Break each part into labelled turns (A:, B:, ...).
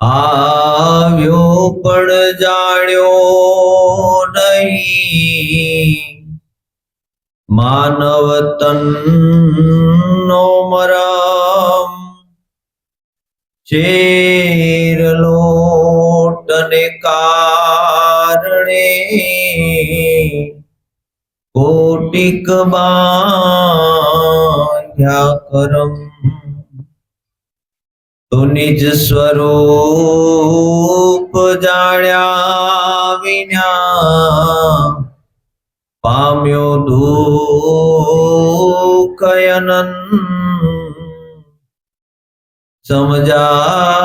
A: આવ્યો પણ જાણ્યો નહીં, માનવ તનનો મરમ. ચેર લોટને કારણે કોટિક બાંધ્યા કરમ. તો નિજ સ્વરૂપ જાણ્યા વિના પામ્યો દુઃખ અનંત. સમજાવ્યું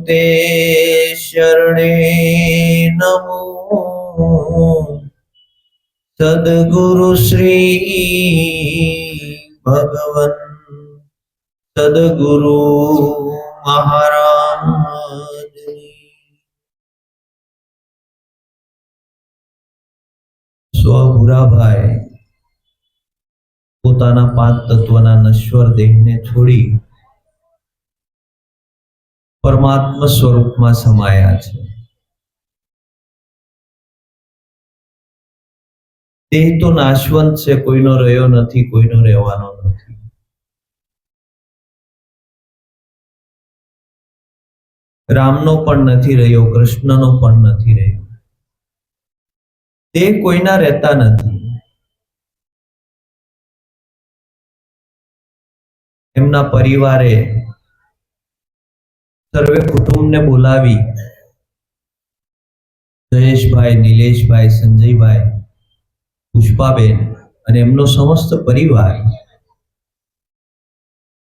A: તે શરણે નમો, સદગુરુ શ્રી ભગવન સદગુરુ મહારાજ. સ્વભુરાભાઈ પોતાના પાંચ તત્વના નશ્વર દેહને છોડી પરમાત્મા સ્વરૂપમાં સમાયા છે. દેહ તો નાશવંત છે, કોઈનો રહ્યો નથી, કોઈનો રહેવાનો નથી. રામનો પણ નથી રહ્યો, કૃષ્ણનો પણ નથી રહ્યો. દેહ કોઈના રહેતા નથી. એમના પરિવારે સર્વે કુટુંબને બોલાવી જયેશભાઈ, નિલેશભાઈ, સંજયભાઈ, પુષ્પાબેન અને એમનો સમસ્ત પરિવાર,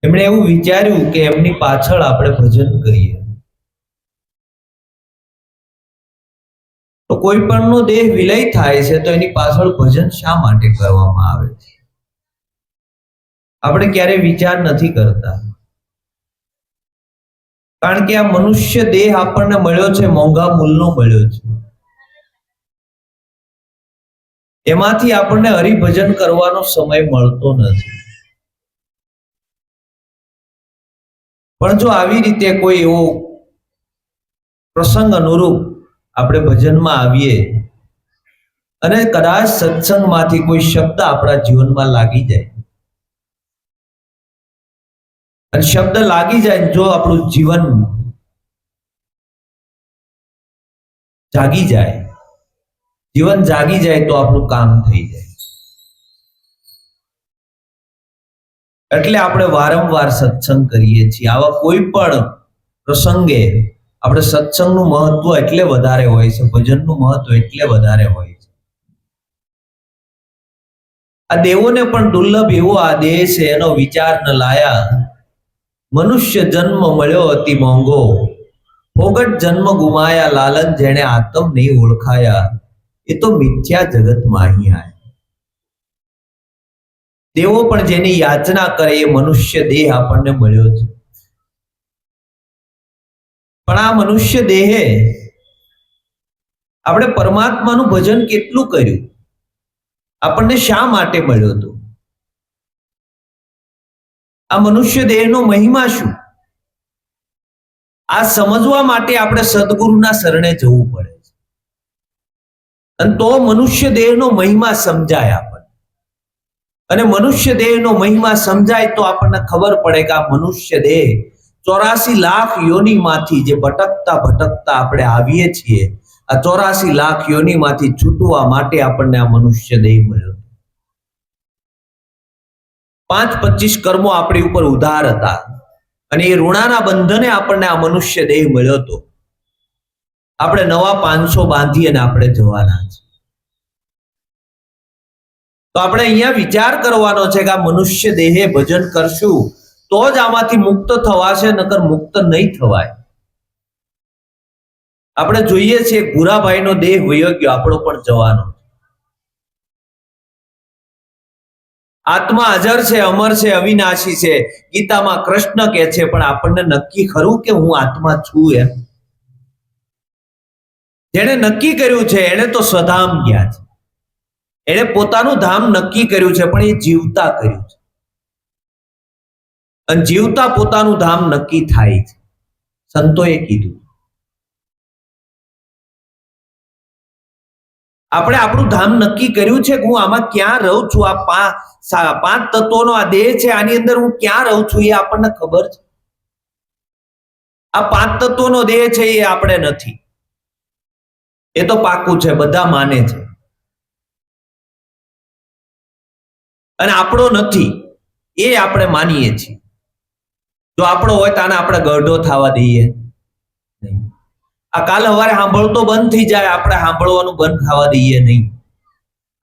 A: એમણે એવું વિચાર્યું કે એમની પાછળ આપણે ભજન કરીએ. તો કોઈ પણનો દેહ વિલય થાય છે તો એની પાછળ ભજન શા માટે કરવામાં આવે છે? આપણે ક્યારે વિચાર નથી કરતા. કારણ કે આ મનુષ્ય દેહ આપણને મળ્યો છે, મોંઘા મૂલ્યનો મળ્યો છે. એમાંથી આપણને હરિભજન કરવાનો સમય મળતો નથી. પણ જો આવી રીતે કોઈ એવો પ્રસંગ અનુરૂપ આપણે ભજનમાં આવીએ અને કદાચ સત્સંગમાંથી કોઈ શબ્દ આપણા જીવનમાં લાગી જાય, અને શબ્દ લાગી જાય, જો આપણું જીવન જાગી જાય, જીવન જાગી જાય તો આપણું કામ થઈ જાય. એટલે આપણે વારંવાર સત્સંગ કરીએ છીએ. આવા કોઈ પણ પ્રસંગે આપણે સત્સંગનું મહત્વ એટલે વધારે હોય છે, ભજનનું મહત્વ એટલે વધારે હોય છે. આ દેવોને પણ દુર્લભ એવો આ દેહ છે, એનો વિચાર ન લાયા. મનુષ્ય જન્મ મળ્યો અતિ મોંઘો, ફોગટ જન્મ ગુમાયા. લાલન જેણે આતમ નહીં ઓળખાયા, એ તો મિથ્યા જગત માહી આયા. દેવો પણ જેની યાચના કરે એ મનુષ્ય દેહ આપણને મળ્યો છે. પણ આ મનુષ્ય દેહે આપણે પરમાત્માનું ભજન કેટલું કર્યું? આપણને શા માટે મળ્યો હતો? આ મનુષ્ય દેહનો મહિમા શું? આ સમજવા માટે આપણે સદગુરુના શરણે જવું પડે છે. અને તો મનુષ્ય દેહનો મહિમા સમજાય આપણને. અને મનુષ્ય દેહનો મહિમા સમજાય તો આપણને ખબર પડે કે આ મનુષ્ય દેહ 84 લાખ યોનિમાંથી જે ભટકતા ભટકતા આપણે આવીએ છીએ, આ 84 લાખ યોનિમાંથી છૂટવા માટે આપણને આ મનુષ્ય દેહ મળ્યો. 5-25 કર્મો આપણી ઉપર ઉધાર હતા અને એ ઋણાના બંધને આપણને આ મનુષ્ય દેહ મળ્યો હતો. આપણે નવા 500 બાંધી અને આપણે જવાના છે. તો આપણે અહીંયા વિચાર કરવાનો છે કે આ મનુષ્ય દેહે ભજન કરશું તો જ આમાંથી મુક્ત થવાશે, નકર મુક્ત નહીં થવાય. આપણે જોઈએ છીએ ભૂરાભાઈનો દેહ વયો ગયો, આપણો પણ જવાનો. આત્મા અજર છે, અમર છે, અવિનાશી છે, ગીતામાં કૃષ્ણ કહે છે. પણ આપણને નક્કી ખરું કે હું આત્મા છું એમ? જેણે નક્કી કર્યું છે એણે તો સ્વધામ ગયા છે, એણે પોતાનું ધામ નક્કી કર્યું છે, પણ એ જીવતા કર્યું છે. અને જીવતા પોતાનું ધામ નક્કી થાય છે. સંતોએ કીધું. આપણે આપણું ધામ નક્કી કર્યું છે કે હું આમાં ક્યાં રહું છું, આ પાંચ તત્વોનો આ દેહ છે, આની અંદર હું ક્યાં રહું છું એ આપણને ખબર છે. આ પાંચ તત્વોનો દેહ છે એ આપણે નથી, એ તો પાકું છે, બધા માને છે. અને આપણો નથી એ આપણે માનીએ છીએ. જો આપણો હોય તો આને આપણે ગઢો થવા દઈએ નહીં. આ કાલ સવારે સાંભળતો બંધ થઈ જાય, આપણે સાંભળવાનું બંધ થવા દઈએ નહીં.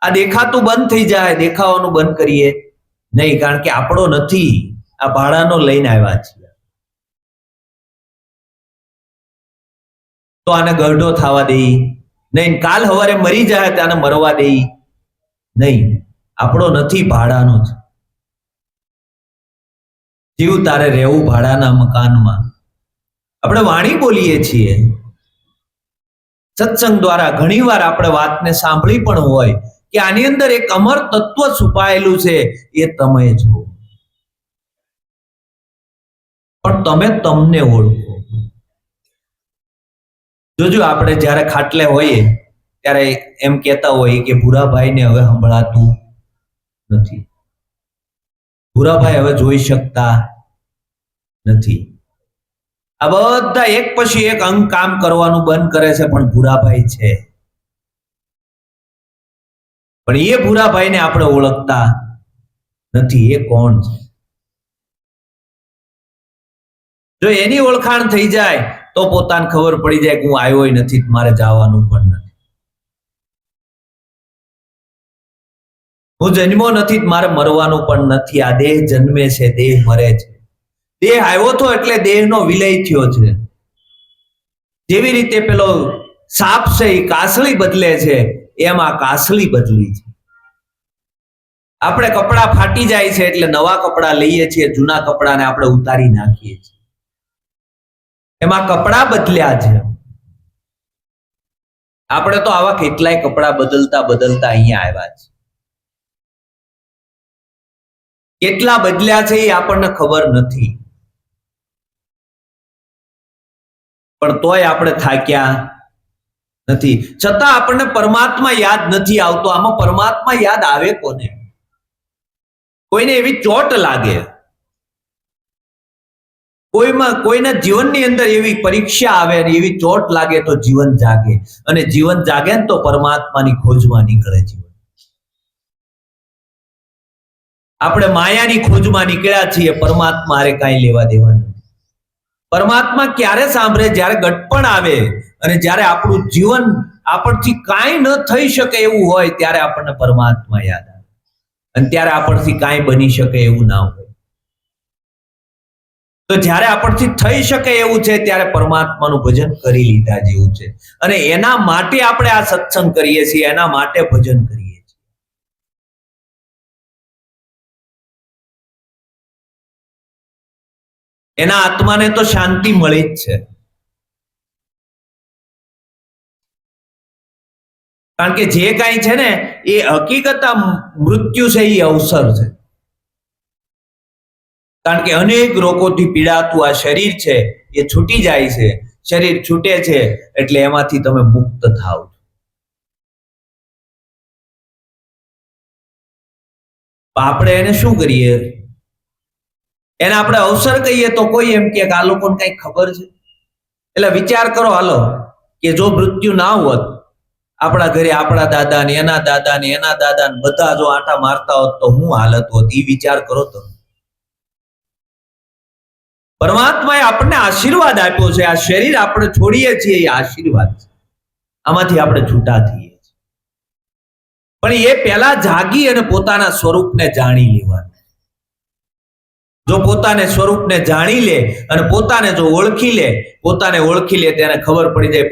A: આ દેખાતું બંધ થઈ જાય, દેખાવાનું બંધ કરીએ નહીં, કારણ કે આપણો નથી, આ ભાડાનો લઈને આવ્યા છીએ. તો આને ગઢો થવા દઈ નહીં. કાલ સવારે મરી જાય તો આને મરવા દઈ નહીં. આપણો નથી, ભાડાનો છે. જીવ તારે રહેવું ભાડાના મકાનમાં. આપણે વાણી બોલીએ છીએ સત્સંગ દ્વારા, ઘણીવાર આપણે વાતને સાંભળી પણ હોય કે આની અંદર એક અમર તત્વ છુપાયેલું છે, એ તમે છો. પણ તમે તમને ઓળખો. જોજો, આપણે જ્યારે ખાટલે હોઈએ ત્યારે એમ કહેતા હોય કે ભૂરાભાઈને હવે સંભળાતું નથી, ભૂરાભાઈ હવે જોઈ શકતા નથી. આ બધા એક પછી એક અંગ કામ કરવાનું બંધ કરે છે, પણ ભૂરાભાઈ છે. પણ એ ભૂરાભાઈને આપણે ઓળખતા નથી. એ કોણ છે? જો એની ઓળખાણ થઈ જાય તો પોતાને ખબર પડી જાય કે હું આવ્યો નથી, મારે જવાનું પણ નથી. હું જન્મ્યો નથી, મારે મરવાનું પણ નથી. આ દેહ જન્મે છે, દેહ મરે છે. દેહ આવ્યો તો એટલે દેહનો વિલય થયો છે. જેવી રીતે પેલો સાપ છે એ કાસળી બદલે છે, એમ આ કાસળી બદલી છે. આપણે કપડા ફાટી જાય છે એટલે નવા કપડા લઈએ છીએ, જૂના કપડાને આપણે ઉતારી નાખીએ છીએ. એમાં કપડા બદલ્યા છે. આપણે તો આવા કેટલાય કપડા બદલતા બદલતા અહીંયા આવ્યા છે. કેટલા બદલ્યા છે એ આપણને ખબર નથી, પણ તોય આપણે થાક્યા નથી. છતાં આપણને પરમાત્મા યાદ નથી આવતો. આમાં પરમાત્મા યાદ આવે કોને? કોઈને એવી ચોટ લાગે, કોઈના જીવનની અંદર એવી પરીક્ષા આવે અને એવી ચોટ લાગે તો જીવન જાગે, અને જીવન જાગે ને તો પરમાત્માની ખોજમાં નીકળે જીવન. આપણે માયાની ખોજમાં નીકળ્યા છીએ, પરમાત્મા હારે કાંઈ લેવા દેવા નથી. પરમાત્મા ક્યારે સાંભળે? જ્યારે ગટપણ આવે અને જ્યારે આપણું જીવન આપણથી કાંઈ ન થઈ શકે એવું હોય, ત્યારે આપણને પરમાત્મા યાદ આવે. અને ત્યારે આપણથી કાંઈ બની શકે એવું ના હોય. તો જ્યારે આપણથી થઈ શકે એવું છે ત્યારે પરમાત્માનું ભજન કરી લીધા જેવું છે. અને એના માટે આપણે આ સત્સંગ કરીએ છીએ, એના માટે ભજન કરીએ છીએ. એના આત્માને તો શાંતિ મળી જ છે, કારણ કે જે કાંઈ છે ને એ હકીકત મૃત્યુ છે, એ અવસર છે. કારણ કે અનેક રોગોથી પીડાતું આ શરીર છે એ છૂટી જાય છે. શરીર છૂટે છે એટલે એમાંથી તમે મુક્ત થાવ. આપણે એને શું કરીએ? એને આપણે અવસર કહીએ તો કોઈ એમ કે આ લોકોને કઈ ખબર છે? એટલે વિચાર કરો, હાલો, કે જો મૃત્યુ ના હોત, આપણા ઘરે આપણા દાદા ને એના દાદા ને એના દાદા ને બધા જો આંટા મારતા હોત તો શું હાલત હોત? એ વિચાર કરો તો. પરમાત્માએ આપણને આશીર્વાદ આપ્યો છે. આ શરીર આપણે છોડીએ છીએ એ આશીર્વાદ છે. આમાંથી આપણે છૂટા થઈએ છીએ. પણ એ પહેલા જાગી અને પોતાના સ્વરૂપને જાણી લેવાનું. જો પોતાને સ્વરૂપને જાણી લે અને પોતાને જો ઓળખી લે તેને ખબર પડી જાય.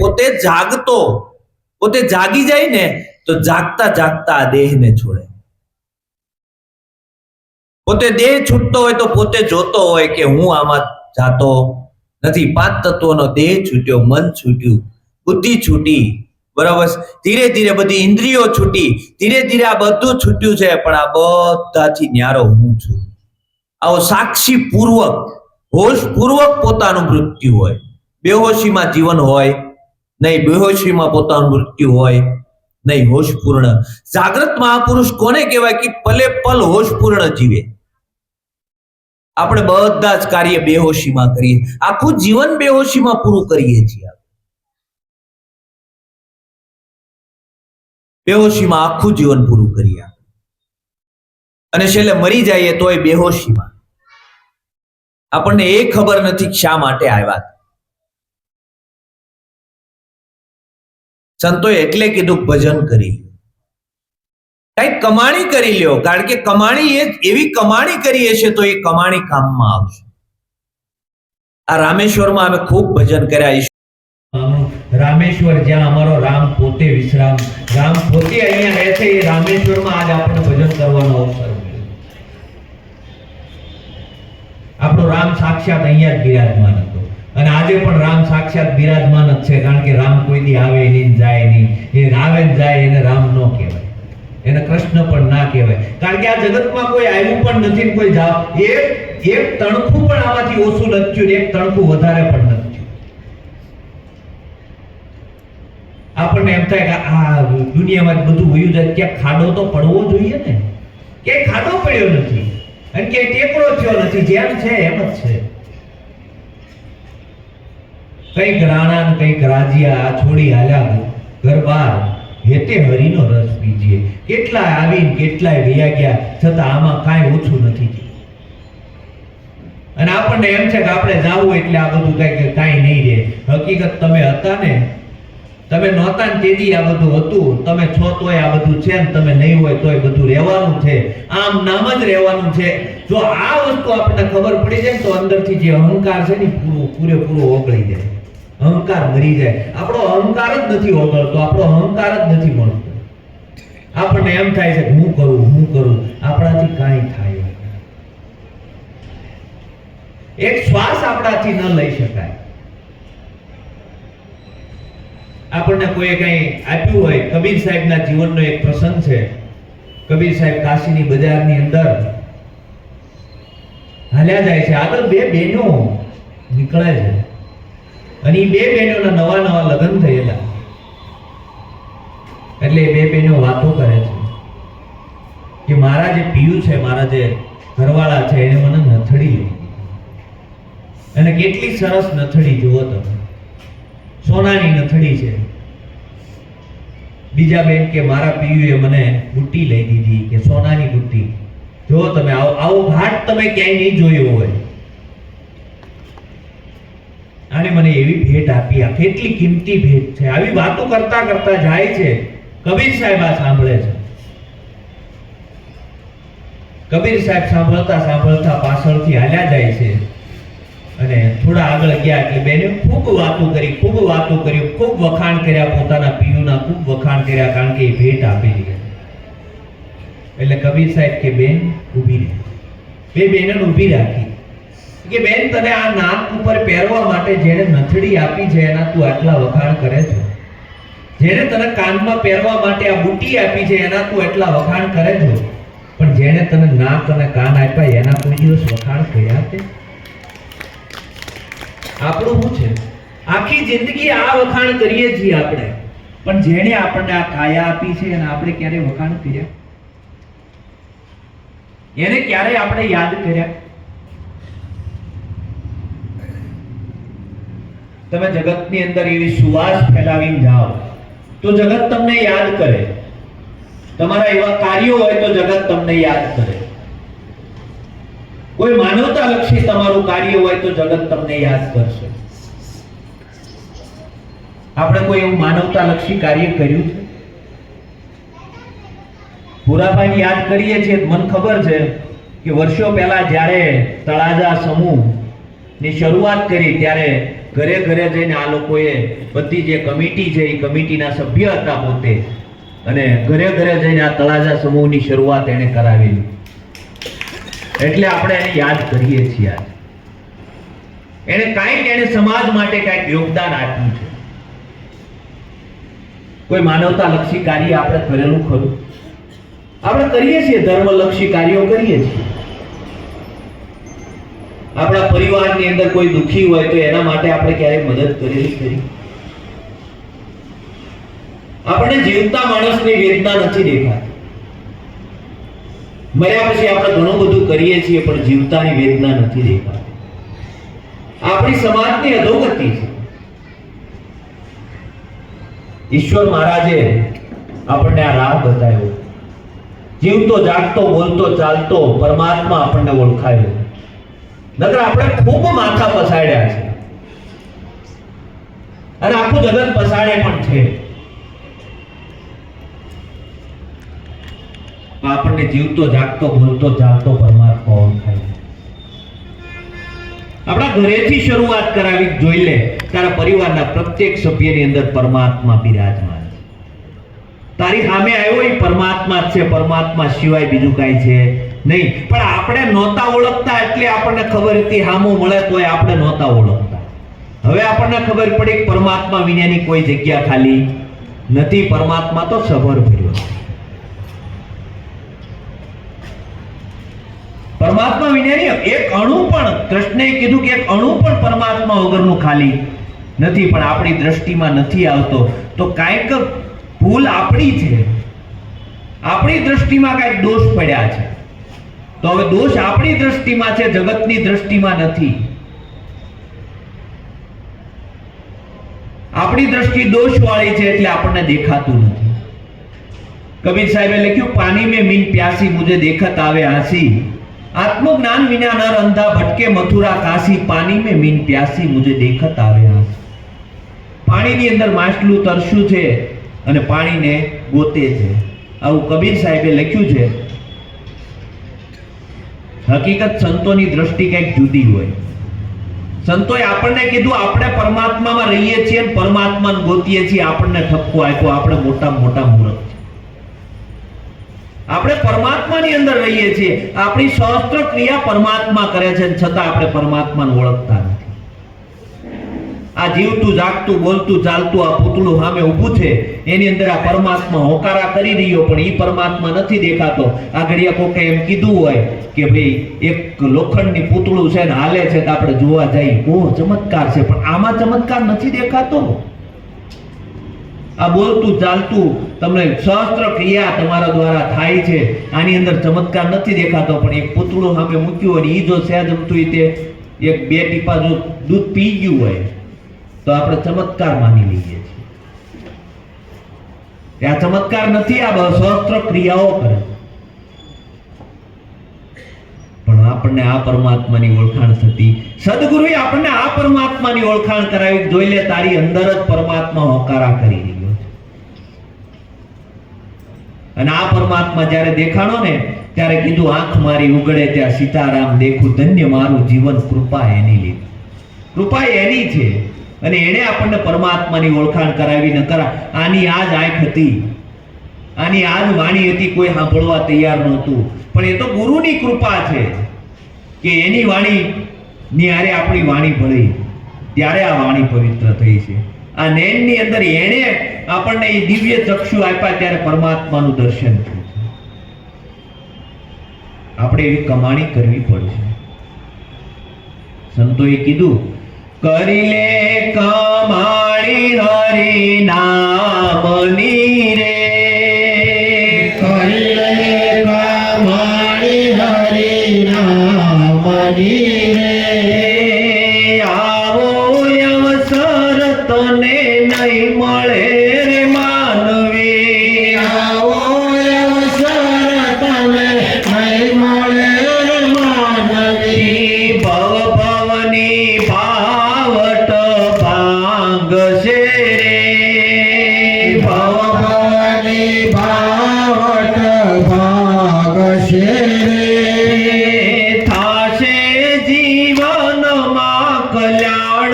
A: પોતે જાગી જાય ને તો જાગતા જાગતા આ દેહને છોડે. પોતે દેહ છૂટતો હોય તો પોતે જોતો હોય કે હું આમાં જાતો નથી. પાંચ તત્વોનો દેહ છૂટ્યો, મન છૂટ્યું, બુદ્ધિ છૂટી, બરાબર. ધીરે ધીરે બધી ઇન્દ્રિયો છૂટી, ધીરે ધીરે આ બધું છૂટ્યું છે. પણ આ બધાથી ન્યારો હું છું. આવો સાક્ષી પૂર્વક, હોશ પૂર્વક પોતાનું મૃત્યુ હોય. બેહોશીમાં જીવન હોય, નહીં બેહોશીમાં પોતાનું મૃત્યુ હોય, નહીં હોશપૂર્ણ. જાગ્રત મહાપુરુષ કોને કહેવાય કે પલે પલ હોશપૂર્ણ જીવે. આપણે બધા જ કાર્ય બેહોશીમાં કરીએ, આખું જીવન બેહોશીમાં પૂરું કરીએ છીએ. બેહોશીમાં આખું જીવન પૂરું કરીએ અને છેલ્લે મરી જઈએ તોય બેહોશીમાં. આપણને એ ખબર નથી શા માટે આવ્યા. સંતોએ એટલે કીધું ભજન કરી, કઈક કમાણી કરી લ્યો, કારણ કે કમાણી એવી કમાણી કરીએ છે તો એ કમાણી કામમાં આવશે. આ રામેશ્વરમાં અમે ખૂબ ભજન કર્યા. રામેશ્વર જ્યાં અમારો રામ પોતે વિશ્રામ, રામ પોતે અહીંયા રહે છે, એ રામેશ્વરમાં આજ આપણે ભજન કરવાનો અવસર મળ્યો. આપણો રામ સાક્ષાત અહીંયા જ બિરાજમાન હતો અને આજે પણ રામ સાક્ષાત બિરાજમાન જ છે, કારણ કે રામ કોઈ દી આવે નહીં જાય નહીં. એ આવે ને જાય એને રામ ન કહેવાય, એને કૃષ્ણ પણ ના કહેવાય, કારણ કે આ જગતમાં કોઈ આવ્યું પણ નથી, કોઈ જાવ એક તણખું પણ આમાંથી ઓછું નથી થયું, એક તણખું વધારે પણ નથી થયું. આપણને એમ થાય કે આ દુનિયામાં બધું વયું જાય, ક્યાંક ખાડો તો પડવો જોઈએ ને, ક્યાંય ખાડો પડ્યો નથી અને ક્યાંય ટેકરો થયો નથી, જેમ છે એમ જ છે. કઈક રાણા ને કઈક રાજ્યા આ છોડી હાલ્યા ઘર બહાર, હેતે હરીનો રસ પીજીએ. કેટલાય આવીને કેટલાય વયા ગયા, છતાં આમાં કાંઈ ઓછું નથી. અને આપણને એમ છે કે આપણે જાવું એટલે આ બધું કાંઈ નહીં રહે. હકીકત તમે હતા ને, તમે નહોતા ને તેથી આ બધું હતું, તમે છો તોય આ બધું છે, ને તમે નહીં હોય તોય બધું રહેવાનું છે, આમ નામ જ રહેવાનું છે. જો આ વસ્તુ આપણને ખબર પડી જાય તો અંદરથી જે અહંકાર છે ને પૂરેપૂરો ઓગળી જાય, અહંકાર મરી જાય. આપણો અહંકાર જ નથી ઓગળતો, આપણો અહંકાર જ નથી મળતો. આપણને એમ થાય છે હું કરું, આપણાથી કાંઈ થાય. એક શ્વાસ આપણાથી ન લઈ શકાય. આપણને કોઈ કઈ આપ્યું હોય, કબીર સાહેબના જીવનનો એક પ્રસંગ છે. કબીર સાહેબ કાશીની બજારની અંદર હાલ્યા જાય છે, આગળ બે બહેનો નીકળે છે અને એ બે બહેનોના નવા લગ્ન થયેલા. એટલે એ બે બહેનો વાતો કરે છે કે મારા જે પિયુ છે, મારા જે ઘરવાળા છે, એને મને નથડી લઈ અને કેટલી સરસ નથડી જુઓ તમે, સોનાની નથડી છે. બીજા બેન કે મારા પિયુએ મને બુટ્ટી લઈ દીધી, કે સોનાની બુટ્ટી. જો તમે આવો ઘાટ તમે ક્યાંય નહીં જોયો હોય. આને મને એવી ભેટ આપી, આ કેટલી કિંમતી ભેટ છે. આવી વાતો કરતા કરતા જાય છે. કબીર સાહેબ આ સાંભળે છે. કબીર સાહેબ સાંભળતા સાંભળતા પાછળથી હાલ્યા જાય છે અને થોડા આગળ ગયા એટલે બેને ખૂબ વાતો કરી, ખૂબ વખાણ કર્યા, પોતાના પિયુના ખૂબ વખાણ કર્યા, કારણ કે એ ભેટ આપેલી હતી. એટલે કબીર સાહેબ કે બેન ઊભી રહે. બે બહેનોને ઊભી રાખી કે બેન તને આ નાક ઉપર પહેરવા માટે જેણે નથડી આપી છે એના તું આટલા વખાણ કરે છે, જેણે તને કાનમાં પહેરવા માટે આ બુટ્ટી આપી છે એના તું એટલા વખાણ કરે છે, પણ જેણે તને નાક અને કાન આપ્યા એના કોઈ દિવસ વખાણ કર્યા છે? આપણું શું છે? આખી જિંદગી આ વખાણ કરીએ છીએ આપણે, પણ જેણે આપણને આ કાયા આપી છે અને આપણે ક્યારે વખાણ કર્યા? એને ક્યારે આપણે યાદ કર્યા? તમે જગતની અંદર એવી સુવાસ ફેલાવીને જાઓ તો જગત તમને યાદ કરે. તમારા એવા કાર્યો હોય તો જગત તમને યાદ કરે. કોઈ માનવતાલક્ષી તમારું કાર્ય હોય તો જગત તમને યાદ કરશે. આપણે કોઈ એવું માનવતાલક્ષી કાર્ય કર્યું છે? ભૂરાભાઈ યાદ કરીએ છીએ. મને ખબર છે કે વર્ષો પહેલા જ્યારે તળાજા સમૂહ ની શરૂઆત કરી ત્યારે ઘરે ઘરે જઈને આ લોકોએ બધી જે કમિટી છે એ કમિટીના સભ્ય હતા પોતે, અને ઘરે ઘરે જઈને આ તળાજા સમૂહની શરૂઆત એને કરાવેલી. એટલે આપણે એને યાદ કરીએ છીએ. એને સમાજ માટે કાંઈક યોગદાન આપ્યું છે. કોઈ માનવતાલક્ષી કાર્ય આપણે કરેલું ખરું? આપણે કરીએ છીએ, ધર્મલક્ષી કાર્યો કરીએ છીએ. આપણા પરિવારની અંદર કોઈ દુખી હોય તો એના માટે આપણે ક્યારેય મદદ કરેલી ખરી? આપણને જીવતા માણસની વેદના નથી દેખાતી. મર્યા પછી આપણે ઘણું બધું કરીએ છીએ પણ જીવતાની વેદના નથી દેખાતી. આપણી સમાજની અધોગતિ છે. ઈશ્વર મહારાજે આપણને આ રાહ બતાવ્યો. જીવતો જાગતો બોલતો ચાલતો પરમાત્મા આપણને ઓળખાયો. નકર આપણે ખૂબ માથા પસાડ્યા છે અને આખું જગત પસાડે પણ છે. આપણને જીવતો જાગતો બોલતો ચાલતો પરમાત્મા ઓળખાય. આપણા ઘરેથી શરૂઆત કરાવી. જોઈ લે તારા પરિવારના પ્રત્યેક સભ્યની અંદર પરમાત્મા બિરાજમાન છે. તારી સામે આવ્યો એ પરમાત્મા જ છે. પરમાત્મા સિવાય બીજું કાંઈ છે નહીં. પણ આપણે નહોતા ઓળખતા એટલે આપણને ખબર હતી. હામો મળે તોય આપણે નહોતા ઓળખતા. હવે આપણને ખબર પડી કે પરમાત્મા વિનાની કોઈ જગ્યા ખાલી નથી. પરમાત્મા તો સભર ભર્યો છે. પરમાત્મા વિનાની એક અણુ પણ, કૃષ્ણએ કીધું કે એક અણુ પણ પરમાત્મા વગરનું ખાલી નથી. પણ આપણી દ્રષ્ટિમાં નથી આવતો તો કાંઈક ભૂલ આપણી છે. આપણી દ્રષ્ટિમાં કાંઈક દોષ પડ્યા છે. તો હવે દોષ આપણી દ્રષ્ટિમાં છે, જગતની દ્રષ્ટિમાં નથી. આપણી દ્રષ્ટિ દોષવાળી છે એટલે આપણને દેખાતું નથી. કબીર સાહેબે લખ્યું, પાણી में मीन प्यासी मुझे देखत आवे हंसी, आत्मज्ञान विना नर अंधा भटके मथुरा काशी, पानी में मीन प्यासी मुझे देखत आवे हंसी. પાણીની અંદર માછલું તરસ્યું છે અને પાણીને ગોતે છે. આવું કબીર સાહેબે લખ્યું છે. હકીકત સંતોની દ્રષ્ટિ કંઈક જુદી હોય. સંતોએ આપણને કીધું આપણે પરમાત્મામાં રહીએ છીએ અને પરમાત્માને ગોતીએ છીએ. આપણને ઠપકો આપ્યો. આપણે મોટામાં મોટા મૂર્ખ છે. આપણે પરમાત્માની અંદર રહીએ છીએ. આપણી સહસ્ત્ર ક્રિયા પરમાત્મા કરે છે છતાં આપણે પરમાત્માને ઓળખતા નથી. આ જીવતું જાગતું બોલતું ચાલતું આ પૂતળું સામે ઊભું છે એની અંદર આ પરમાત્મા હોકારા કરી રહ્યો પણ એ પરમાત્મા નથી દેખાતો. આ ઘડિયા કોકે એમ કીધું હોય કે ભાઈ એક લોખંડની પૂતળું છે ને હાલે છે તો આપણે જોવા જઈએ, ઓહ ચમત્કાર છે, પણ આમાં ચમત્કાર નથી દેખાતો. આ બોલતું ચાલતું તમને સહસ્ત્ર ક્રિયા તમારા દ્વારા થાય છે, આની અંદર ચમત્કાર નથી દેખાતો. પણ એક પૂતળું સામે મૂક્યું હોય એ જો સહેજ અમથું તે એક બે ટીપા જો દૂધ પી ગયું હોય તો આપણે ચમત્કાર માની લઈએ છીએ. આ ચમત્કાર નથી, આ સહસ્ત્ર ક્રિયાઓ કરે. પણ આપણને આ પરમાત્માની ઓળખાણ થતી. સદગુરુએ આપણને આ પરમાત્માની ઓળખાણ કરાવી. જોઈ લે તારી અંદર જ પરમાત્મા હોકારા કરી રહ્યો છે. અને આ પરમાત્મા જ્યારે દેખાણો ને ત્યારે કીધું, આંખ મારી ઉગડે ત્યાં સીતારામ દેખું, ધન્ય મારું જીવન, કૃપા એની લીધી. કૃપા એની છે અને એણે આપણને પરમાત્માની ઓળખાણ કરાવી. ન કરા આની આજ આંખ હતી, આની આજ વાણી હતી, કોઈ સાંભળવા તૈયાર નહોતું. પણ એ તો ગુરુની કૃપા છે કે એની વાણી ની હારે આપણી વાણી ભળી ત્યારે આ વાણી પવિત્ર થઈ છે. આ નૈનની અંદર એણે આપણને એ દિવ્ય ચક્ષુ આપ્યા ત્યારે પરમાત્માનું દર્શન થયું છે. આપણે એવી કમાણી કરવી પડશે. સંતોએ કીધું, કરી લે કમાણી હરિ નામની રે,
B: કરી લે કમાણી હરિ નામની રે,
A: આવો અવસર તને નહીં મળે રે માનવી,
B: આવો અવસર તને નહીં મળે રે માનવી,
A: ભવ ભવની ભાવટ ભાંગશે રે,
B: ભવ ભવની ભાવટ ભાગશે રે,
A: થાશે જીવનમાં કલ્યાણ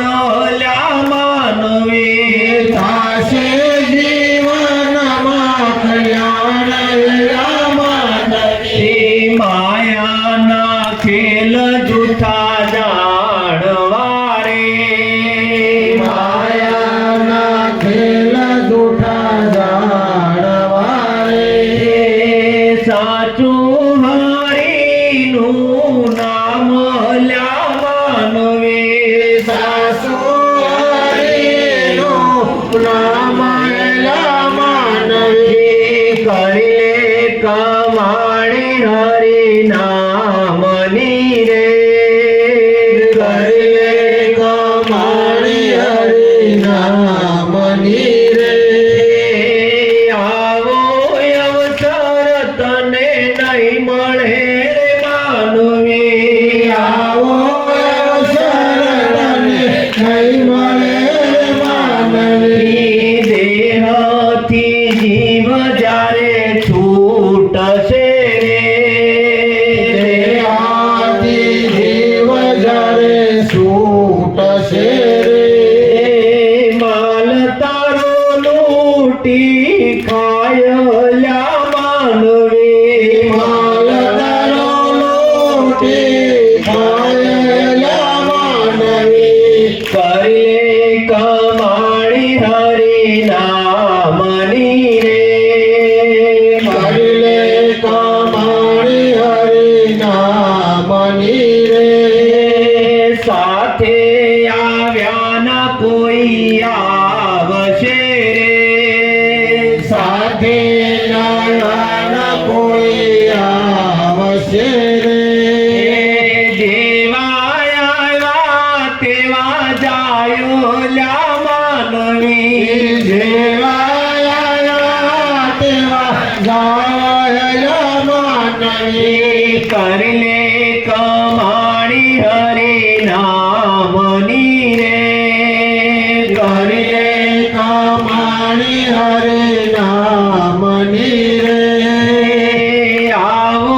A: લ્યા માનવી,
B: થાશે જીવનમાં હરિ નામની રે
A: આવો અવસર તને નહીં મળે રે માનવી
B: આવો અવસર તને નહીં મળે માનવી
A: દેહથી જીવ જ્યારે છૂટશે
B: આદિ જીવ જ્યારે છૂટશે રે
A: માલ તારો લૂટી ખાયલા માનવી
B: માલ તારો લૂટી ખાયેલા માનવી
A: કરે કમાણી હરિ નામની રે
B: કરલે કમાણી હરિ નામની રે
A: સાથે આવ્યા ના કોઈ આવશે રે
B: સાથે નાના કોઈ આવશે રે
A: જેવા આવ્યા તેવા જાયો લા માનવી
B: જેવાયા તેવા જાયેલા માનવી
A: કરલે કમાણી હરિ નામની રે
B: કરલે કમાણી હરિ નામની રે
A: આવો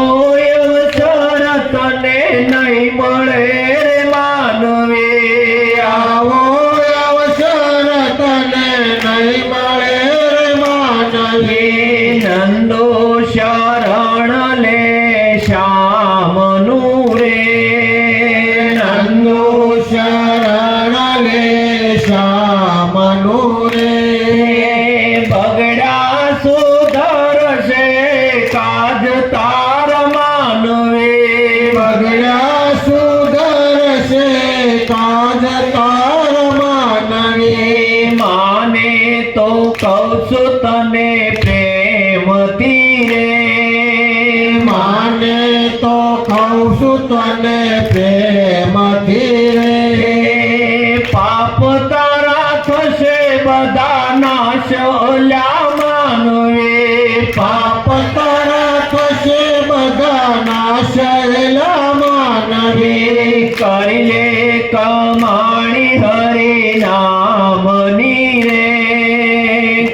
A: અવસર તને નહીં મળે રે માનવી
B: આવો અવસર તને નહીં મળે રે માનવી
A: નંદો શરણ લે શ્યામનું રે
B: નંદો શરણ લે શ્યામનું રે
A: બગડા સુધરશે કાજ તાર માનવી
B: બગડ્યા સુધરશે કાજ તાર માનવી
A: માને તો કહું છું તને પ્રેમથી રે
B: માને તો કહું છું તને પ્રેમથી રે
A: પાપ તારા થશે બધા નાશ ઓલા માનવી
B: પાપ તારા થશે બધા નાશેલા માનવી
A: કરી લે કમાણી હરિ નામની રે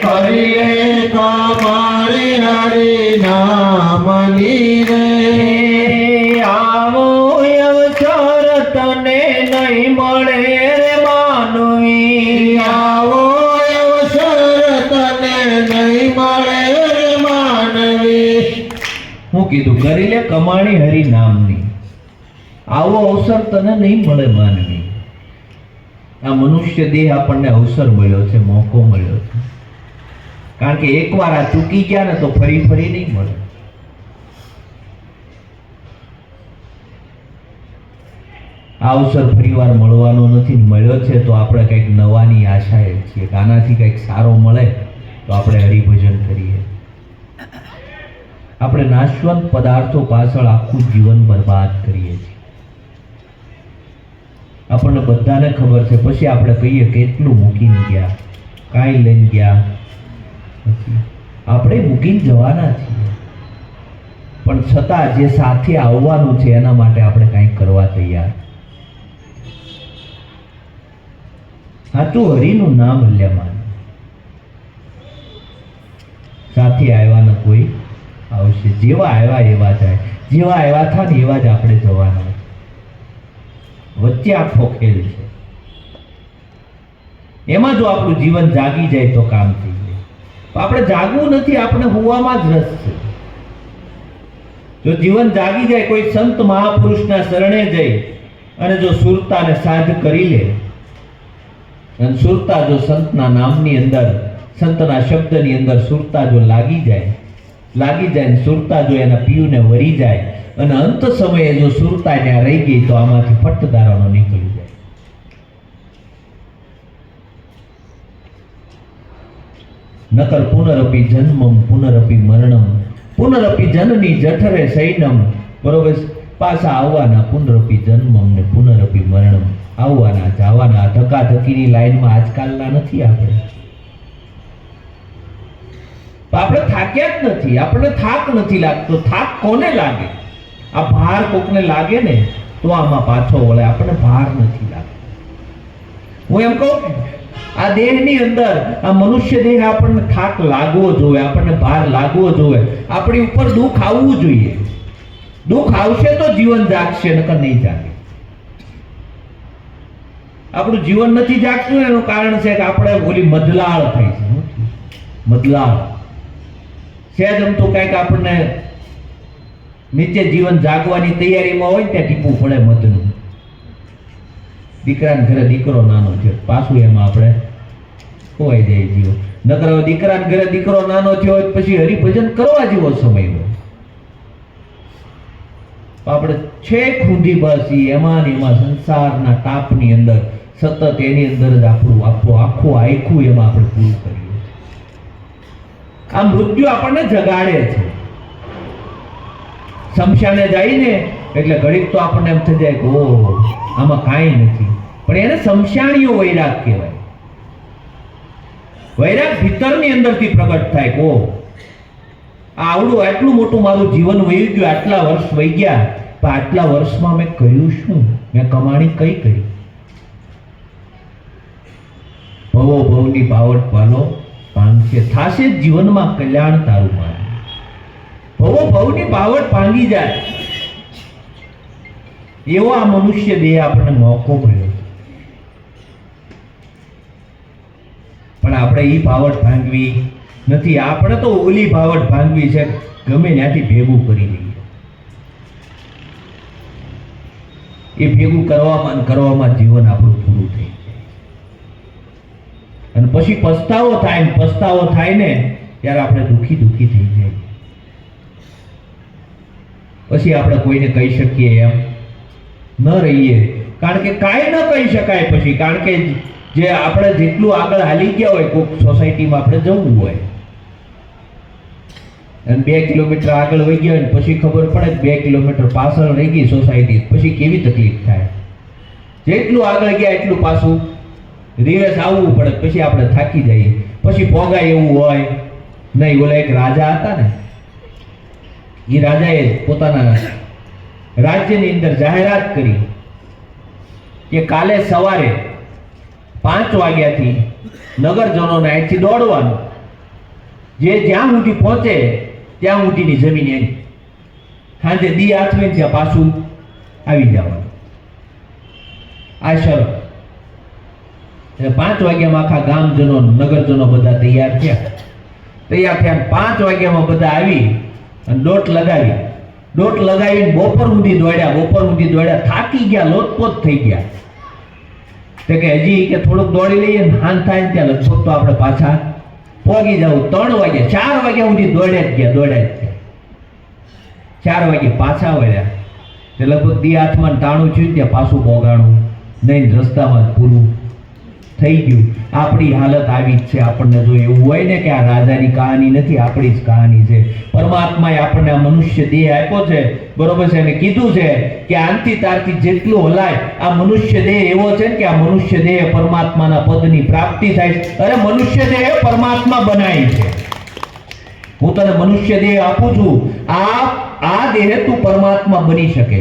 B: કરી લે કમાણી હરિ નામની રે
A: આવો અવસર તને નહીં મળે રે માનવી
B: આવો અવસર તને નહીં મળે રે માનવી
A: હું કીધું કરી લે કમાણી હરિ નામની આવો અવસર તને નહીં મળે માનવી આ મનુષ્ય દેહ આપણને અવસર મળ્યો છે મોકો મળ્યો છે કારણ કે એકવાર આ ચૂકી ગયા ને તો ફરી ફરી નહીં મળે આ અવસર ફરીવાર મળવાનો નથી મળ્યો છે તો આપણે કંઈક નવાની આશાએ છીએ કે આનાથી કંઈક સારો મળે તો આપણે હરિભજન કરીએ આપણે નાશવંત પદાર્થો પાછળ આખું જીવન બરબાદ કરીએ છીએ આપણને બધાને ખબર છે પછી આપણે કહીએ કેટલું મૂકીને ગયા કાંઈ લઈને ગયા નથી આપણે મૂકીને જવાના છીએ પણ છતાં જે સાથે આવવાનું છે એના માટે આપણે કંઈક કરવા તૈયાર સાચું હરિનું નામ હલ્યામાન સાથે આવ્યાના કોઈ આવશે જેવા આવ્યા એવા જાય જેવા આવ્યા હતા ને એવા જ આપણે જવાના વચ્ચે આખો ખેલ છે એમાં જો આપણું જીવન જાગી જાય તો કામ થઈ જાય આપણે જાગવું નથી આપણે હોવામાં જ રસ છે જો જીવન જાગી જાય કોઈ સંત મહાપુરુષના શરણે જઈ અને જો સુરતાને સાધ કરી લે અને સુરતા જો સંતના નામની અંદર સંતના શબ્દની અંદર સુરતા જો લાગી જાય ને સુરતા જો એના પીયુને વરી જાય અને અંત સમયે જો સુરતા ત્યાં રહી ગઈ તો આમાંથી ફટ દારાનો નીકળી જાય નકર પુનરપી જન્મમ પુનરપી મરણમ પુનરપી જનની જઠરે સૈનમ બરોબર પાછા આવવાના પુનરપી જન્મમ ને પુનરપી મરણમ, આવવાના જવાના, ધક્કાધક્કીની લાઈનમાં આજકાલના નથી આપણે. આપણે થાક્યા જ નથી, આપણને થાક નથી લાગતો. થાક કોને લાગે? આ ભાર કોકને લાગે ને તો આમાં પાછો વળે, આપણને ભાર નથી લાગતો. હું એમ કહું આ દેહની અંદર, આ મનુષ્ય દેહ આપણને થાક લાગવો જોઈએ, આપણને ભાર લાગવો જોઈએ, આપણી ઉપર દુઃખ આવવું જોઈએ. દુઃખ આવશે તો જીવન જાગશે, નકર નહીં જાગે. આપણું જીવન નથી જાગતું એનું કારણ છે કે આપણે ઓલી મદલાળ થઈ છે. મદલાળ સહેજ અમથું કંઈક આપણને નીચે જીવન જાગવાની તૈયારીમાં હોય ત્યાં ટીપવું પડે મધનું. દીકરાને ઘરે દીકરો નાનો છે, પાછું એમાં આપણે ખોવાઈ જાય જીવો. નકર હવે દીકરાને ઘરે દીકરો નાનો થયો હોય પછી હરિભજન કરવા જેવો સમય હોય. આપણે છેક સુધી બસ એમાં ને એમાં સંસારના તાપની અંદર સતત એની અંદર જ આપણું આખું આખું એમાં આપણે પૂરું કરીએ. આ મૃત્યુ આપણને જગાડે છે. શમશાને જઈને એટલે ઘડીક તો આપણને એમ થઈ જાય કે ઓહ આમાં કાંઈ નથી, પણ એને શમશાણીઓ વૈરાગ કહેવાય. વૈરાગ ભીતરની અંદરથી પ્રગટ થાય કે ઓહ આવડું આટલું મોટું મારું જીવન વહી ગયું, આટલા વર્ષ વહી ગયા, પણ આટલા વર્ષમાં મેં કર્યું શું? મેં કમાણી કઈ કરી? ભવો ભવની બાવટ પાલો પાંગશે, થાશે જીવનમાં કલ્યાણ તારું માન. ભવો ભવની બાવટ ભાંગી જાય એવો આ મનુષ્ય દેહ આપણને મોકો મળ્યો, પણ આપણે ઈ બાવટ ભાંગવી નથી. આપણે તો ઓલી બાવટ ભાંગવી છે, ગમે ત્યાંથી ભેગું કરી લઈએ. એ ભેગું કરવામાં જીવન આપણું પૂરું થઈ જાય. અને પછી પસ્તાવો થાય ને ત્યારે આપણે દુખી થઈ જાય. પછી આપણે કોઈને કહી શકીએ એમ ન રહીએ, કારણ કે કાંઈ ન કહી શકાય પછી. કારણ કે જે આપણે જેટલું આગળ હાલી ગયા હોય, કોઈક સોસાયટીમાં આપણે જવું હોય અને 2 કિલોમીટર આગળ વહી ગયા હોય પછી ખબર પડે કે 2 કિલોમીટર પાછળ રહી ગઈ સોસાયટી, પછી કેવી તકલીફ થાય. જેટલું આગળ ગયા એટલું પાછું રિવર્સ આવવું પડે, પછી આપણે થાકી જઈએ, પછી ભોગાય એવું હોય નહીં. ઓલા એક રાજા હતા ને, એ રાજાએ પોતાના રાજ્યની અંદર જાહેરાત કરી કે કાલે સવારે 5 વાગ્યાથી નગરજનોને અહીંથી દોડવાનું, જે જ્યાં સુધી પહોંચે ત્યાં સુધીની જમીન એની, સાંજે દી આથમે ત્યાં પાછું આવી જવાનું. આ શરત. એટલે 5 વાગ્યામાં આખા ગામજનો નગરજનો બધા તૈયાર થયા. 5 વાગ્યામાં બધા આવી અને દોટ લગાવીને બપોર સુધી દોડ્યા, થાકી ગયા, લોટપોટ થઈ ગયા. તો કે હજી કે થોડુંક દોડી લઈએ ને હાન થાય ત્યાં લગભગ તો આપણે પાછા પોગી જવું. 3 વાગ્યા 4 વાગ્યા સુધી દોડ્યા જ ગયા. 4 વાગે પાછા વળ્યા તે લગભગ દી હાથમાં ટાણું થયું ત્યાં પાછું પોગાણું નહીં, રસ્તામાં જ પૂરું થઈ ગયું. આપણી હાલત આવી જ છે. આપણને જો એવું હોય ને કે આ રાજાની કહાની નથી, આપણી જ કહાની છે. પરમાત્માએ આપણને આ મનુષ્ય દેહ આપ્યો છે, બરોબર છે, અને કીધું છે કે આનથી તારથી જેટલું હલાય. આ મનુષ્ય દેહ એવો છે કે આ મનુષ્ય દેહ પરમાત્માના પદની પ્રાપ્તિ થાય છે. અરે મનુષ્ય દેહ પરમાત્મા બનાવી છે. હું તને મનુષ્ય દેહ આપું છું, આ દેહ તું પરમાત્મા બની શકે,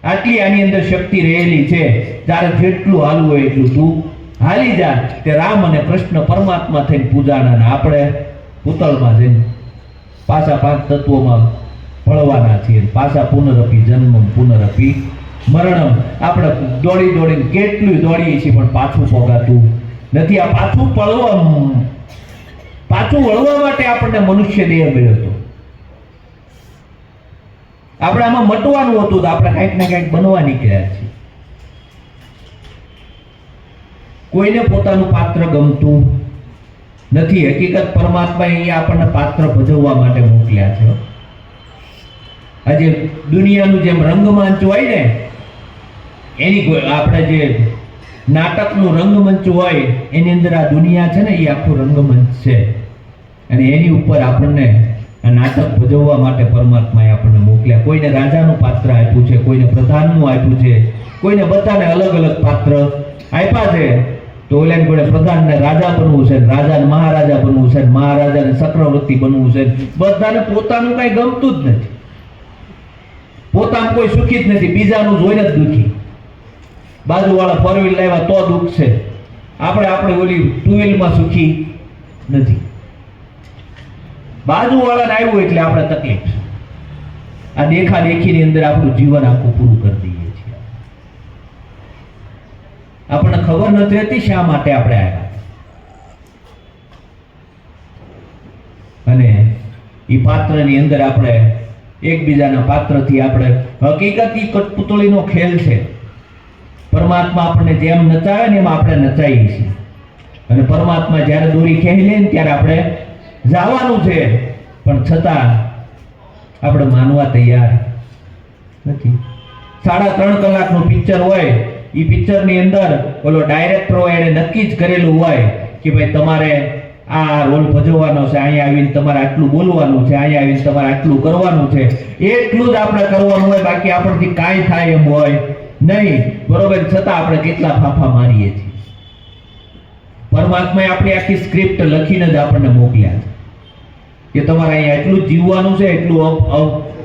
A: આટલી આની અંદર શક્તિ રહેલી છે. તારે જેટલું હાલવું હોય એટલું તું હાલી જા. તે રામ અને કૃષ્ણ પરમાત્મા થઈને પૂજાના, ને આપણે પૂતળમાં જઈને પાછા 5 તત્વોમાં ભળવાના છીએ. પાછા પુનરપી જન્મમ પુનરપી મરણમ. આપણે દોડીને કેટલું દોડીએ છીએ પણ પાછું પોગાતું નથી. આ પાછું વળવા માટે આપણને મનુષ્ય દેહ મળ્યો હતો. આપણે આમાં મટવાનું હતું તો આપણે કંઈક ને કંઈક બનવા નીકળ્યા છીએ. કોઈને પોતાનું પાત્ર ગમતું નથી. હકીકત પરમાત્માએ અહીંયા આપણને પાત્ર ભજવવા માટે મોકલ્યા છે. આજે દુનિયાનું જેમ રંગમંચ હોય ને, એની આપણે જે નાટકનું રંગમંચ હોય એની અંદર આ દુનિયા છે ને, એ આખું રંગમંચ છે. અને એની ઉપર આપણને
C: આ નાટક ભજવવા માટે પરમાત્માએ આપણને મોકલ્યા. કોઈને રાજાનું પાત્ર આપ્યું છે, કોઈને પ્રધાનનું આપ્યું છે, કોઈને બધાને અલગ અલગ પાત્ર આપ્યા છે. તો ઓલાને કોઈને પ્રધાનને રાજા બનવું છે, રાજાને મહારાજા બનવું છે, મહારાજાને ચક્રવર્તી બનવું છે. બધાને પોતાનું કઈ ગમતું જ નથી, પોતાનું કોઈ સુખી જ નથી, બીજાનું જોઈને જ દુઃખી. બાજુવાળા ફોર વ્હીલ લાવ્યા તો દુઃખ છે, આપણે ઓલી ટુ વ્હીલમાં સુખી નથી. બાજુવાળાને આવ્યું એટલે આપણે તકલીફ છે. આ દેખા દેખીની અંદર આપણું જીવન આખું પૂરું કરી દઈએ છીએ. આપણને ખબર નથી રહેતી શા માટે આપણે આવ્યા. અને એ પાત્રની અંદર આપણે એકબીજાના પાત્રથી આપણે હકીકત ઈ કઠપુતળીનો ખેલ છે. પરમાત્મા આપણને જેમ નચાવે ને એમ આપણે નચાઈએ છીએ. અને પરમાત્મા જ્યારે દોરી ખેંચી લે ને ત્યારે આપણે જવાનું છે, પણ છતાં આપણે માનવા તૈયાર નથી. 3.5 કલાકનું પિક્ચર હોય, એ પિક્ચરની અંદર ઓલો ડાયરેક્ટર હોય એને નક્કી જ કરેલું હોય કે ભાઈ તમારે આ રોલ ભજવવાનો છે, અહીંયા આવીને તમારે આટલું બોલવાનું છે, અહીંયા આવીને તમારે આટલું કરવાનું છે, એટલું જ આપણે કરવાનું હોય. બાકી આપણથી કાંઈ થાય એમ હોય નહીં, બરોબર. છતાં આપણે કેટલા ફાફા મારીએ છીએ. પરમાત્માએ આપણી આખી સ્ક્રિપ્ટ લખીને જ આપણને મોકલ્યા છે કે તમારે અહીંયા એટલું જ જીવવાનું છે, એટલું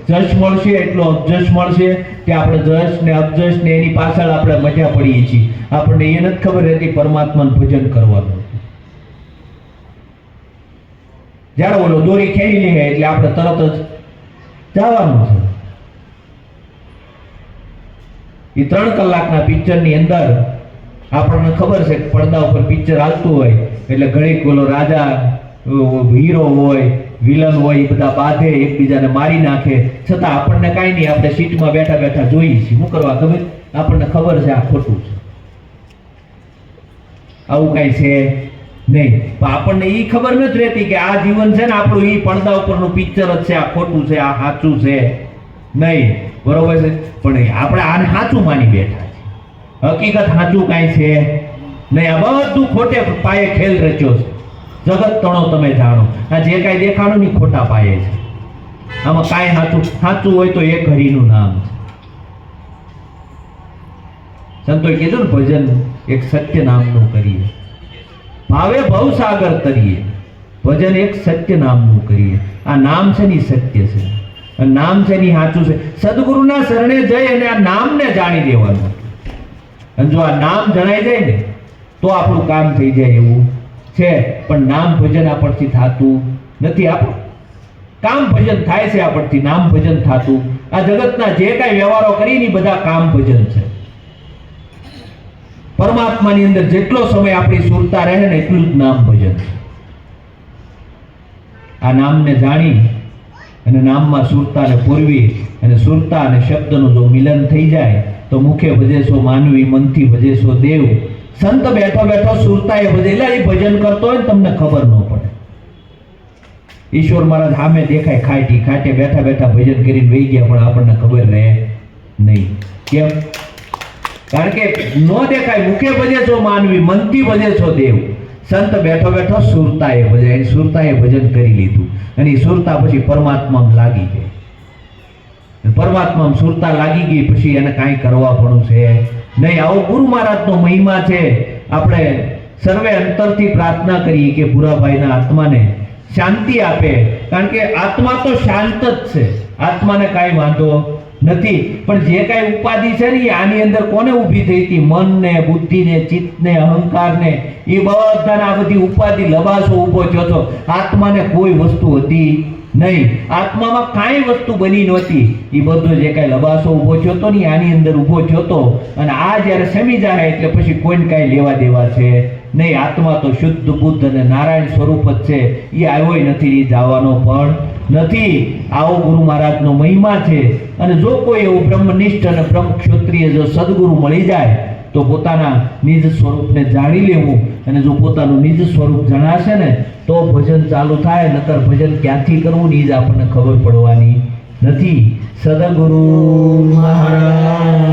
C: જશ મળશે, એટલું અબજશ મળશે. કે આપણે જશ ને અબજશ ને એની પાછળ આપણે મજા પડીએ છીએ. આપણને એ નથી ખબર રહેતી પરમાત્માનું ભજન કરવાનું. જ્યારે ઓલો દોરી ખેંચી લે એટલે આપણે તરત જ જવાનું છે. એ 3 કલાકના પિક્ચરની અંદર આપણને ખબર છે કે પડદા ઉપર પિક્ચર હાલતું હોય એટલે ઘડીક ઓલો રાજા હીરો હોય, વિલન હોય, એ બધા બાંધે, એકબીજાને મારી નાખે. છતાં આપણને કાંઈ નહીં, આપણે સીટમાં બેઠા બેઠા જોઈએ છીએ. શું કરવા ખબર? આપણને ખબર છે આ ખોટું છે, આવું કાંઈ છે નહીં. પણ આપણને એ ખબર નથી રહેતી કે આ જીવન છે ને આપણું, એ પડદા ઉપરનું પિક્ચર જ છે. આ ખોટું છે, આ સાચું છે નહીં, બરોબર છે. પણ આપણે આને સાચું માની બેઠા છીએ. હકીકત સાચું કાંઈ છે નહીં. આ બધું ખોટે પાયે ખેલ રચ્યો છે. જગત તણો તમે જાણો. આ જે કાંઈ દેખાડો ને ખોટા પાયે છે. આમાં કાંઈ સાચું હોય તો એક હરિનું નામ છે. સંતોએ કીધું ને ભજન એક સત્ય નામનું કરીએ, ભાવે ભવસાગર તરીએ. ભજન એક સત્ય નામનું કરીએ. આ નામ છે ને સત્ય છે, નામ છે ને સાચું છે. સદગુરુના શરણે જઈ અને આ નામને જાણી દેવાનું. અને જો આ નામ જણાઈ જાય ને તો આપણું કામ થઈ જાય એવું છે. પણ નામ ભજન આપણથી થતું નથી. આપણું કામ ભજન થાય છે, આપણથી નામ ભજન થતું. આ જગતના જે કાંઈ વ્યવહારો કરીને બધા કામ ભજન છે. પરમાત્માની અંદર જેટલો સમય આપણી સુરતા રહે ને એટલું જ નામ ભજન છે. આ નામને જાણી અને નામમાં સુરતાને પૂરવી અને સુરતા અને શબ્દનું જો મિલન થઈ જાય તો મુખે ભજેશો માનવી, મનથી ભજેશો દેવ. સંત બેઠો બેઠો સુરતાએ ભજેલા એ ભજન કરતો હોય ને તમને ખબર ન પડે. ઈશ્વર મહારાજ સામે દેખાય ખાટે બેઠા બેઠા ભજન કરીને વહી ગયા, પણ આપણને ખબર રહે નહીં. કેમ? કારણ કે નો દેખાય. મુખે ભજેશો માનવી, મનથી ભજેશો દેવ. સંત બેઠો બેઠો સુરતાએ ભજાય, સુરતાએ ભજન કરી લીધું અને એ સુરતા પછી પરમાત્મામાં લાગી ગઈ. પરમાત્મામાં સુરતા લાગી ગઈ પછી એને કાંઈ કરવા પણ છે નહીં. આવો ગુરુ મહારાજનો મહિમા છે. આપણે સર્વે અંતરથી પ્રાર્થના કરીએ કે ભૂરાભાઈના આત્માને શાંતિ આપે. કારણ કે આત્મા તો શાંત જ છે, આત્માને કાંઈ વાંધો નથી. પણ જે કાંઈ ઉપાધિ છે ને આની અંદર કોને ઊભી થઈ હતી? મનને, બુદ્ધિને, ચિત્તને, અહંકારને, એ બધાને આ બધી ઉપાધિ લબાસો ઊભો થયો છો. આત્માને કોઈ વસ્તુ હતી નહીં. આત્મામાં કાંઈ વસ્તુ બની નહોતી. એ બધો જે કાંઈ લબાસો ઊભો થયો હતો ને આની અંદર ઊભો થયો હતો. અને આ જ્યારે સમી જાય એટલે પછી કોઈને કાંઈ લેવા દેવા છે નહીં. આત્મા તો શુદ્ધ બુદ્ધ અને નારાયણ સ્વરૂપ જ છે. એ આવ્યો નથી, એ જવાનો પણ નથી. આવો ગુરુ મહારાજનો મહિમા છે. અને જો કોઈ એવું બ્રહ્મનિષ્ઠ અને બ્રહ્મ ક્ષત્રિય જો સદગુરુ મળી જાય તો પોતાના નિજ સ્વરૂપને જાણી લેવું. અને જો પોતાનું નિજ સ્વરૂપ જણાશે ને તો ભજન ચાલુ થાય. નકર ભજન ક્યાંથી કરવું ને એ જ આપણને ખબર પડવાની નથી. સદગુરુ મહારાજની